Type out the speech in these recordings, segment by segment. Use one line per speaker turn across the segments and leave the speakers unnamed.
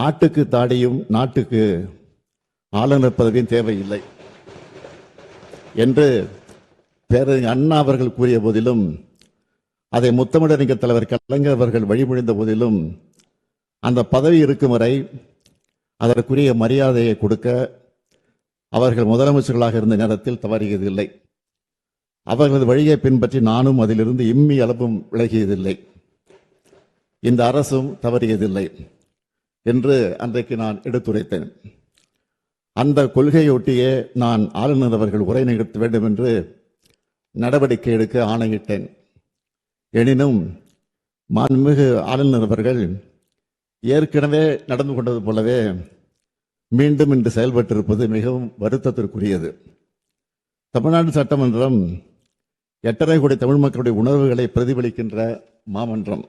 ஆட்டுக்கு தாடியும் நாட்டுக்கு ஆளுநர் பதவியும் தேவையில்லை என்று பேரறிஞர் அண்ணா அவர்கள் கூறிய போதிலும், அதை முத்தமிழறிஞர் தலைவர் கலைஞர் அவர்கள் வழிமொழிந்த போதிலும், அந்த பதவி இருக்கும் வரை அதற்குரிய மரியாதையை கொடுக்க அவர்கள் முதலமைச்சர்களாக இருந்த நேரத்தில் தவறியதில்லை. அவர்களது வழியை பின்பற்றி நானும் அதிலிருந்து இம்மி அளவும் விலகியதில்லை. இந்த அரசும் தவறியதில்லை என்று அன்றைக்கு நான் எடுத்துரைத்தேன். அந்த கொள்கையொட்டியே நான் ஆளுநர் அவர்கள் உரை நிகழ்த்த வேண்டும் என்று நடவடிக்கை எடுக்க ஆணையிட்டேன். எனினும் மாண்புமிகு ஆளுநர் அவர்கள் ஏற்கனவே நடந்து கொண்டது போலவே மீண்டும் இன்று செயல்பட்டிருப்பது மிகவும் வருத்தத்திற்குரியது. தமிழ்நாடு சட்டமன்றம் 8.5 கோடி தமிழ் மக்களுடைய உணர்வுகளை பிரதிபலிக்கின்ற மாமன்றம்.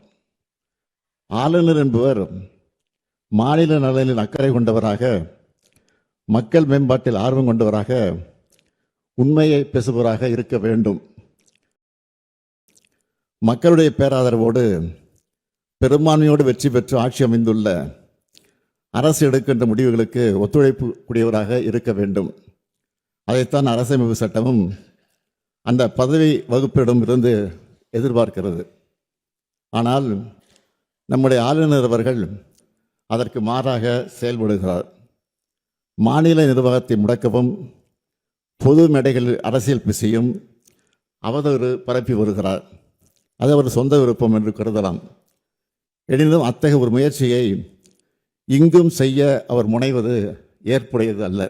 ஆளுநர் என்பவர் மாநில நலனில் அக்கறை கொண்டவராக, மக்கள் மேம்பாட்டில் ஆர்வம் கொண்டவராக, உண்மையை பேசுபவராக இருக்க வேண்டும். மக்களுடைய பேராதரவோடு பெரும்பான்மையோடு வெற்றி பெற்று ஆட்சி அமைந்துள்ள அரசு எடுக்கின்ற முடிவுகளுக்கு ஒத்துழைப்பு கூடியவராக இருக்க வேண்டும். அதைத்தான் அரசமைப்பு சட்டமும் அந்த பதவி வகுப்பிடம் இருந்து எதிர்பார்க்கிறது. ஆனால் நம்முடைய ஆளுநர் அவர்கள் அதற்கு மாறாக செயல்படுகிறார். மாநில நிர்வாகத்தை முடக்கவும், பொது மேடைகளில் அரசியல் பேசியும் அவதூறு பரப்பி வருகிறார். அது அவர் சொந்த விருப்பம் என்று கருதலாம். எனினும் அத்தகைய ஒரு முயற்சியை இங்கும் செய்ய அவர் முனைவது ஏற்புடையது அல்ல.